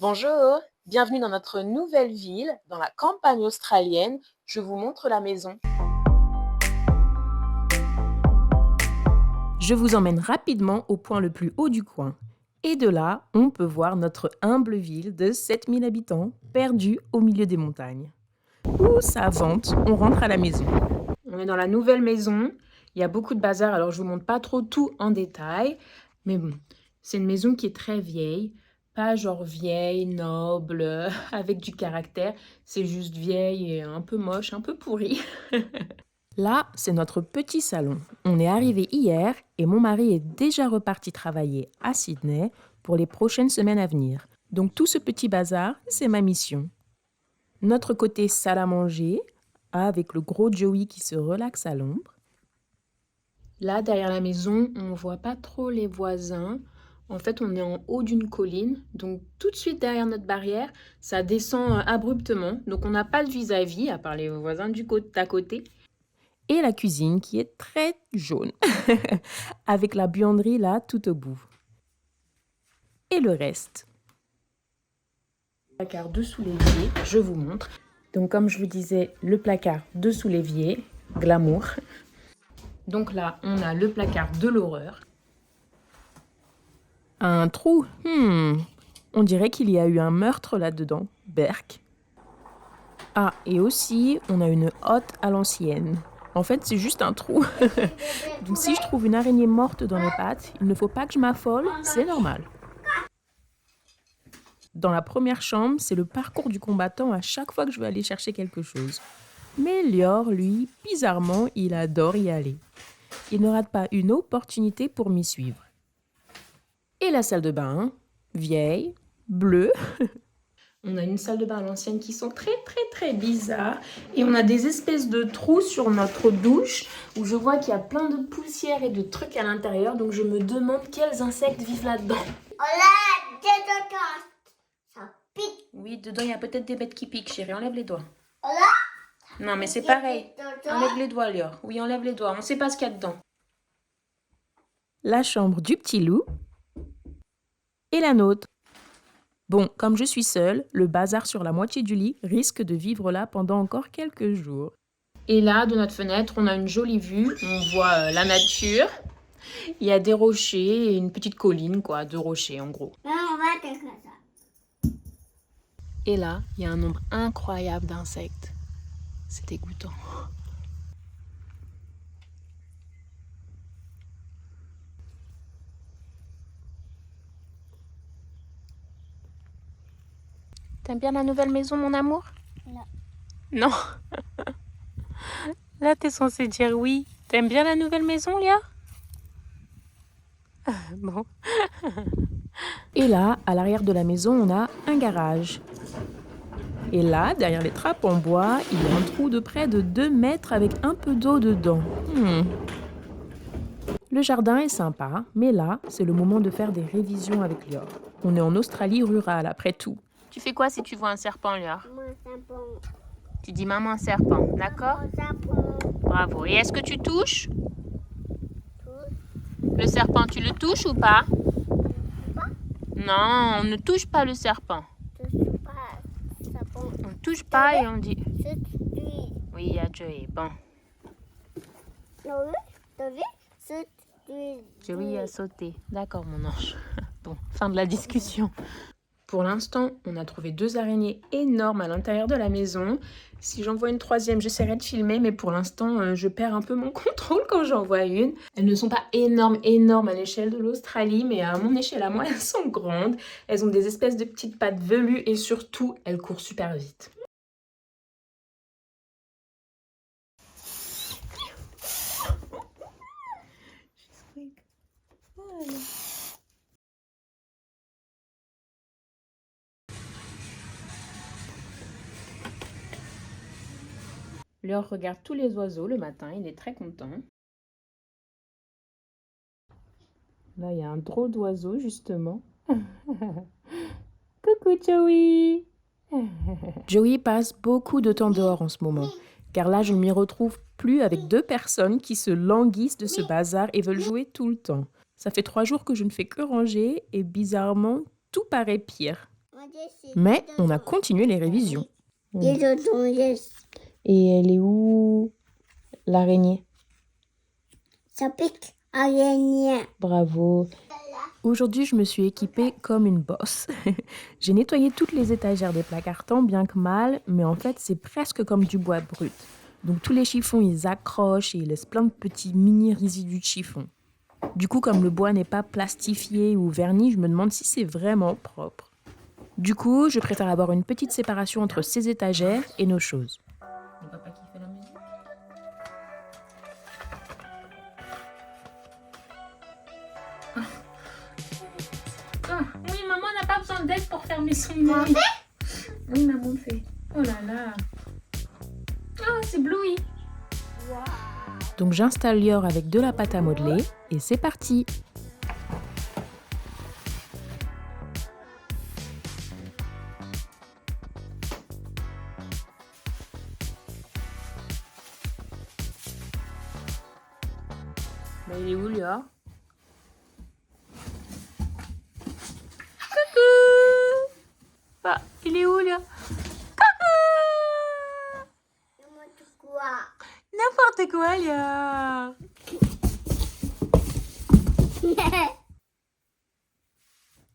Bonjour, bienvenue dans notre nouvelle ville, dans la campagne australienne. Je vous montre la maison. Je vous emmène rapidement au point le plus haut du coin. Et de là, on peut voir notre humble ville de 7000 habitants, perdue au milieu des montagnes. Ouh, ça vente, on rentre à la maison. On est dans la nouvelle maison, il y a beaucoup de bazar, alors je vous montre pas trop tout en détail. Mais bon, c'est une maison qui est très vieille. Pas genre vieille, noble, avec du caractère. C'est juste vieille et un peu moche, un peu pourrie. Là, c'est notre petit salon. On est arrivé hier et mon mari est déjà reparti travailler à Sydney pour les prochaines semaines à venir. Donc tout ce petit bazar, c'est ma mission. Notre côté salle à manger, avec le gros Joey qui se relaxe à l'ombre. Là, derrière la maison, on ne voit pas trop les voisins. En fait, on est en haut d'une colline, donc tout de suite derrière notre barrière, ça descend abruptement. Donc on n'a pas de vis-à-vis, à part les voisins du côté d'à côté. Et la cuisine qui est très jaune, avec la buanderie là tout au bout. Et le reste. Le placard dessous l'évier, je vous montre. Donc comme je vous disais, le placard dessous l'évier, glamour. Donc là, on a le placard de l'horreur. Un trou, on dirait qu'il y a eu un meurtre là-dedans, berk. Ah, et aussi, on a une hotte à l'ancienne. En fait, c'est juste un trou. Donc si je trouve une araignée morte dans les pattes, il ne faut pas que je m'affole, c'est normal. Dans la première chambre, c'est le parcours du combattant à chaque fois que je veux aller chercher quelque chose. Mais Lior, lui, bizarrement, il adore y aller. Il ne rate pas une opportunité pour m'y suivre. Et la salle de bain, vieille, bleue. On a une salle de bain à l'ancienne qui sont très bizarres. Et on a des espèces de trous sur notre douche où je vois qu'il y a plein de poussière et de trucs à l'intérieur. Donc je me demande quels insectes vivent là-dedans. Ça pique. Oui, dedans il y a peut-être des bêtes qui piquent, chérie. Enlève les doigts. Non, mais c'est Il y a pareil. des doigts. Enlève les doigts, Lior. Oui, enlève les doigts. On ne sait pas ce qu'il y a dedans. La chambre du petit loup. Et la nôtre. Bon, comme je suis seule, le bazar sur la moitié du lit risque de vivre là pendant encore quelques jours. Et là, de notre fenêtre, on a une jolie vue. On voit la nature. Il y a des rochers et une petite colline, quoi, de rochers en gros. Là, on va faire ça. Et là, il y a un nombre incroyable d'insectes. C'est dégoûtant. T'aimes bien la nouvelle maison, mon amour? Non. Non. Là, t'es censé dire oui. T'aimes bien la nouvelle maison, Léa? Bon. Et là, à l'arrière de la maison, on a un garage. Et là, derrière les trappes en bois, il y a un trou de près de 2 mètres avec un peu d'eau dedans. Le jardin est sympa, mais là, c'est le moment de faire des révisions avec Lior. On est en Australie rurale, après tout. Tu fais quoi si tu vois un serpent, Lior? Maman, serpent. Tu dis maman serpent, d'accord? Maman, serpent. Bravo. Et est-ce que tu touches? Tout. Le serpent, tu le touches ou pas? Pas. Non, on ne touche pas le serpent. Touche pas. Serpent. On ne touche pas et on dit... C'est lui. Oui, il y a Joey. Bon, T'as vu? C'est lui. Joey a sauté. D'accord, mon ange. Bon, fin de la discussion. Pour l'instant, on a trouvé 2 araignées énormes à l'intérieur de la maison. Si j'en vois une troisième, j'essaierai de filmer, mais pour l'instant, je perds un peu mon contrôle quand j'en vois une. Elles ne sont pas énormes à l'échelle de l'Australie, mais à mon échelle à moi, elles sont grandes. Elles ont des espèces de petites pattes velues et surtout, elles courent super vite. Lior regarde tous les oiseaux le matin, il est très content. Là, il y a un drôle d'oiseau, justement. Coucou, Joey! Joey passe beaucoup de temps dehors en ce moment, car là, je ne m'y retrouve plus avec 2 personnes qui se languissent de ce bazar et veulent jouer tout le temps. Ça fait 3 jours que je ne fais que ranger et bizarrement, tout paraît pire. Mais on a continué les révisions. Et le danger, Et elle est où, l'araignée? ça pique araignée. Bravo. Aujourd'hui, je me suis équipée comme une bosse. J'ai nettoyé toutes les étagères des plats cartons, bien que mal, mais en fait, c'est presque comme du bois brut. Donc tous les chiffons, ils accrochent et ils laissent plein de petits mini résidus de chiffon. Du coup, comme le bois n'est pas plastifié ou verni, je me demande si c'est vraiment propre. Du coup, je préfère avoir une petite séparation entre ces étagères et nos choses. C'est papa qui fait la musique. Oui, maman n'a pas besoin d'aide pour fermer son œil. Oui, maman fait. Oh là là. Ah, c'est Bluey. Donc j'installe Lior avec de la pâte à modeler et c'est parti. Bah, il est où, Lior? Coucou! Ah, il est où, Lior? N'importe quoi, Lior!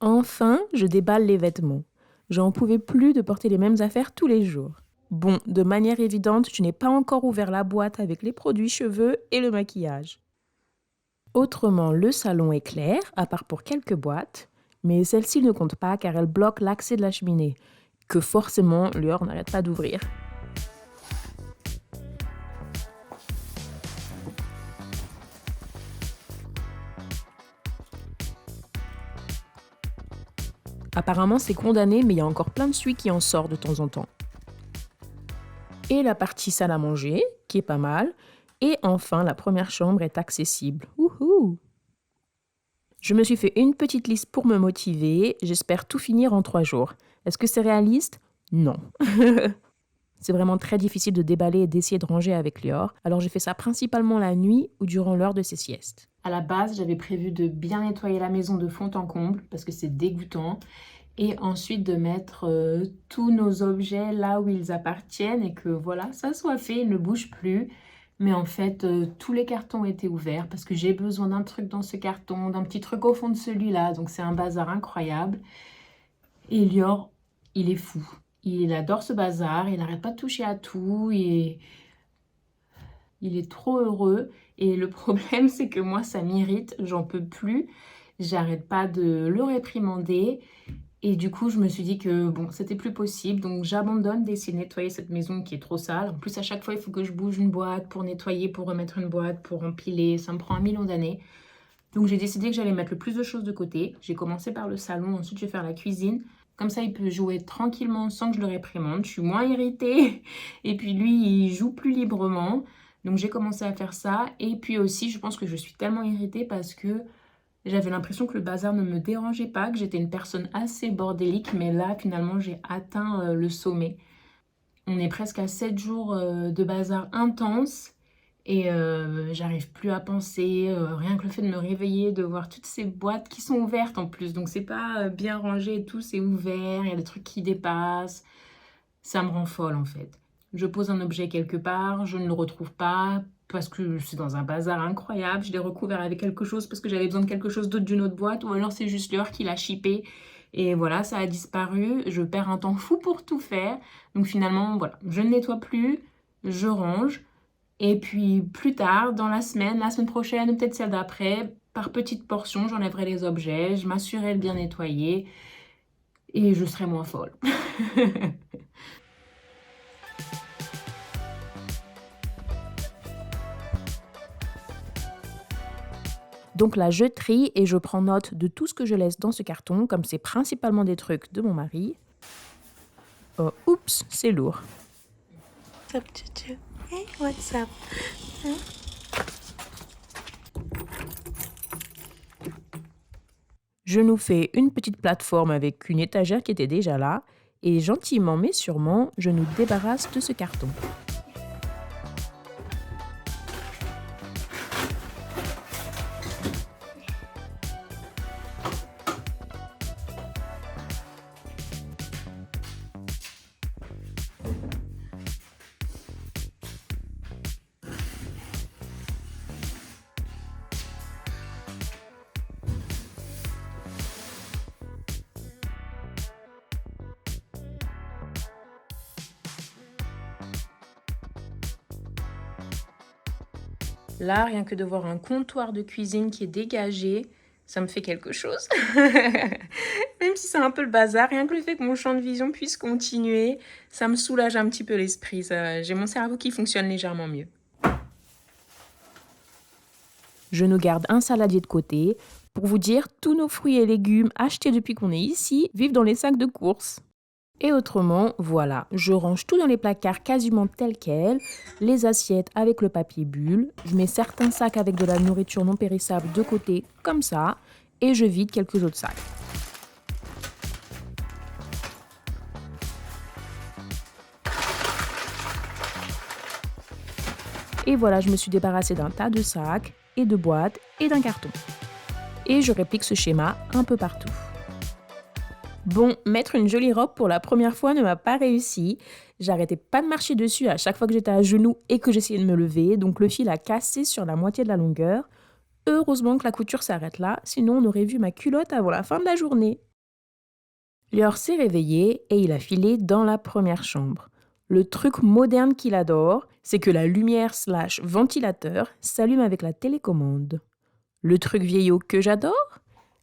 Enfin, je déballe les vêtements. J'en pouvais plus de porter les mêmes affaires tous les jours. Bon, de manière évidente, je n'ai pas encore ouvert la boîte avec les produits cheveux et le maquillage. Autrement, le salon est clair, à part pour quelques boîtes, mais celle-ci ne compte pas car elle bloque l'accès de la cheminée, que forcément Lior n'arrête pas d'ouvrir. Apparemment, c'est condamné, mais il y a encore plein de suie qui en sort de temps en temps. Et la partie salle à manger, qui est pas mal. Et enfin, la première chambre est accessible. Wouhou! Je me suis fait une petite liste pour me motiver. J'espère tout finir en 3 jours. Est-ce que c'est réaliste? Non. C'est vraiment très difficile de déballer et d'essayer de ranger avec Lior. Alors j'ai fait ça principalement la nuit ou durant l'heure de ses siestes. À la base, j'avais prévu de bien nettoyer la maison de fond en comble parce que c'est dégoûtant. Et ensuite de mettre tous nos objets là où ils appartiennent et que voilà, ça soit fait, ils ne bougent plus. Mais en fait, tous les cartons étaient ouverts parce que j'ai besoin d'un truc dans ce carton, d'un petit truc au fond de celui-là. Donc c'est un bazar incroyable. Et Lior, il est fou. Il adore ce bazar, il n'arrête pas de toucher à tout et il est trop heureux. Et le problème, c'est que moi, ça m'irrite, j'en peux plus. J'arrête pas de le réprimander. Et du coup, je me suis dit que bon, c'était plus possible. Donc, j'abandonne d'essayer de nettoyer cette maison qui est trop sale. En plus, à chaque fois, il faut que je bouge une boîte pour nettoyer, pour remettre une boîte, pour empiler. Ça me prend 1 million d'années. Donc, j'ai décidé que j'allais mettre le plus de choses de côté. J'ai commencé par le salon. Ensuite, je vais faire la cuisine. Comme ça, il peut jouer tranquillement sans que je le réprimande. Je suis moins irritée. Et puis, lui, il joue plus librement. Donc, j'ai commencé à faire ça. Et puis aussi, je pense que je suis tellement irritée parce que j'avais l'impression que le bazar ne me dérangeait pas, que j'étais une personne assez bordélique, mais là, finalement, j'ai atteint le sommet. On est presque à 7 jours de bazar intense et j'arrive plus à penser, rien que le fait de me réveiller, de voir toutes ces boîtes qui sont ouvertes en plus. Donc, c'est pas bien rangé et tout, c'est ouvert, il y a des trucs qui dépassent. Ça me rend folle en fait. Je pose un objet quelque part, je ne le retrouve pas parce que c'est dans un bazar incroyable. Je l'ai recouvert avec quelque chose parce que j'avais besoin de quelque chose d'autre d'une autre boîte ou alors c'est juste l'heure qui l'a chippé. Et voilà, ça a disparu. Je perds un temps fou pour tout faire. Donc finalement, voilà, je ne nettoie plus, je range. Et puis plus tard, dans la semaine prochaine ou peut-être celle d'après, par petites portions, j'enlèverai les objets, je m'assurerai de bien nettoyer et je serai moins folle. Donc là, je trie et je prends note de tout ce que je laisse dans ce carton, comme c'est principalement des trucs de mon mari. Oh, oups, c'est lourd. What's up, Chuchu? Hey, what's up? Huh? Je nous fais une petite plateforme avec une étagère qui était déjà là et gentiment mais sûrement, je nous débarrasse de ce carton. Là, rien que de voir un comptoir de cuisine qui est dégagé, ça me fait quelque chose. Même si c'est un peu le bazar, rien que le fait que mon champ de vision puisse continuer, ça me soulage un petit peu l'esprit. J'ai mon cerveau qui fonctionne légèrement mieux. Je nous garde un saladier de côté. Pour vous dire, tous nos fruits et légumes achetés depuis qu'on est ici vivent dans les sacs de course. Et autrement, voilà, je range tout dans les placards quasiment tels quels, les assiettes avec le papier bulle, je mets certains sacs avec de la nourriture non périssable de côté comme ça, et je vide quelques autres sacs. Et voilà, je me suis débarrassée d'un tas de sacs, et de boîtes, et d'un carton. Et je réplique ce schéma un peu partout. Bon, mettre une jolie robe pour la première fois ne m'a pas réussi. J'arrêtais pas de marcher dessus à chaque fois que j'étais à genoux et que j'essayais de me lever, donc le fil a cassé sur la moitié de la longueur. Heureusement que la couture s'arrête là, sinon on aurait vu ma culotte avant la fin de la journée. Lior s'est réveillé et il a filé dans la première chambre. Le truc moderne qu'il adore, c'est que la lumière/ventilateur s'allume avec la télécommande. Le truc vieillot que j'adore,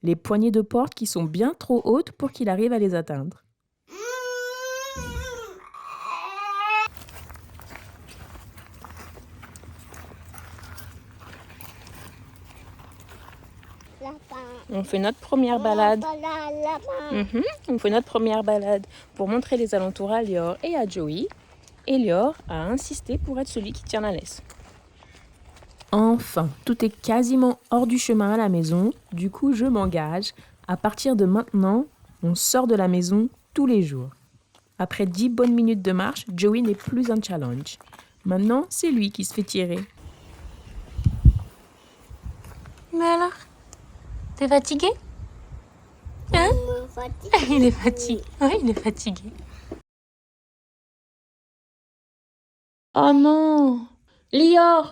les poignées de porte qui sont bien trop hautes pour qu'il arrive à les atteindre. On fait notre première balade. On fait notre première balade pour montrer les alentours à Lior et à Joey. Et Lior a insisté pour être celui qui tient la laisse. Enfin, tout est quasiment hors du chemin à la maison. Du coup, je m'engage. À partir de maintenant, on sort de la maison tous les jours. Après 10 bonnes minutes de marche, Joey n'est plus un challenge. Maintenant, c'est lui qui se fait tirer. Mais alors, t'es fatigué? Hein? Il est fatigué. Oui, il est fatigué. Oh non! Lior!